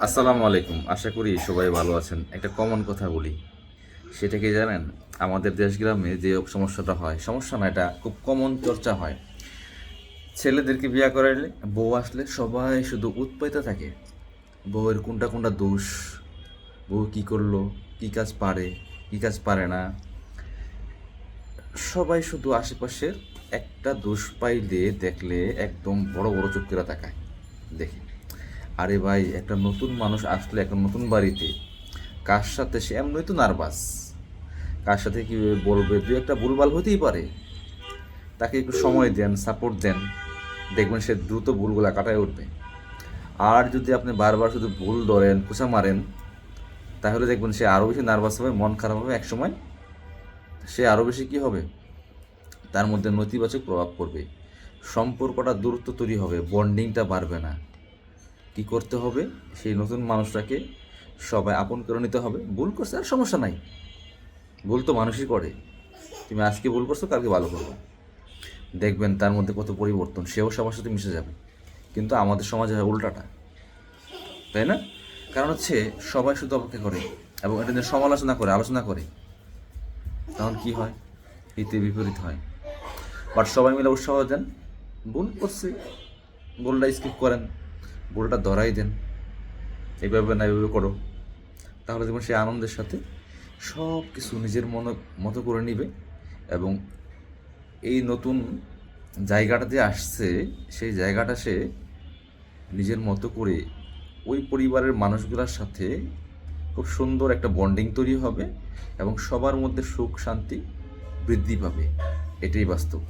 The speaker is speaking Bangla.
আসসালামু আলাইকুম। আশা করি সবাই ভালো আছেন। একটা কমন কথা বলি, সেটা কি জানেন? আমাদের দেশ গ্রামে যে সমস্যাটা হয়, সমস্যা না, এটা খুব কমন চর্চা হয়। ছেলেদেরকে বিয়ে করাইলে বউ আসলে সবাই শুধু উৎপাইতে থাকে। বউয়ের কোনটা কোনটা দোষ, বউ কি করলো, কি কাজ পারে, কি কাজ পারে না, সবাই শুধু আশেপাশের একটা দোষ পাইলে দেখলে একদম বড় বড় চোখ করে তাকায় দেখে। আরে ভাই, একটা নতুন মানুষ আসলে একটা নতুন বাড়িতে কার সাথে সে এমনই তো নার্ভাস, কার সাথে কি বলবে, দু একটা ভুলভাল হতেই পারে। তাকে একটু সময় দেন, সাপোর্ট দেন, দেখবেন সে দ্রুত ভুলগুলা কাটায় উঠবে। আর যদি আপনি বারবার শুধু ভুল ধরেন, খোঁচা মারেন, তাহলে দেখবেন সে আরও বেশি নার্ভাস হবে, মন খারাপ হবে, একসময় সে আরও বেশি কি হবে, তার মধ্যে নেতিবাচক প্রভাব পড়বে, সম্পর্কটা দূরত্ব তৈরি হবে, বন্ডিংটা বাড়বে না। কি করতে হবে? সেই নতুন মানুষটাকে সবাই আপন করে নিতে হবে। ভুল করছে আর সমস্যা নাই, ভুল তো মানুষই করে। তুমি আজকে ভুল করছো, কালকে ভালো করবে, দেখবেন তার মধ্যে কত পরিবর্তন, সেও সবার সাথে মিশে যাবে। কিন্তু আমাদের সমাজে হয় উল্টাটা, তাই না? কারণ হচ্ছে সবাই শুধু অপেক্ষা করে এবং এটা নিয়ে সমালোচনা করে, আলোচনা করে। তখন কি হয়? হিতে বিপরীত হয়। বাট সবাই মিলে উৎসাহ দেন, ভুল করছি, ভুলটা স্কিপ করেন, ভুলটা ধরাই দেন, এইভাবে না এইভাবে করো, তাহলে দেখবেন সে আনন্দের সাথে সব কিছু নিজের মতো করে নিবে। এবং এই নতুন জায়গাটাতে আসছে, সেই জায়গাটা সে নিজের মতো করে ওই পরিবারের মানুষগুলোর সাথে খুব সুন্দর একটা বন্ডিং তৈরি হবে এবং সবার মধ্যে সুখ শান্তি বৃদ্ধি পাবে। এটাই বাস্তব।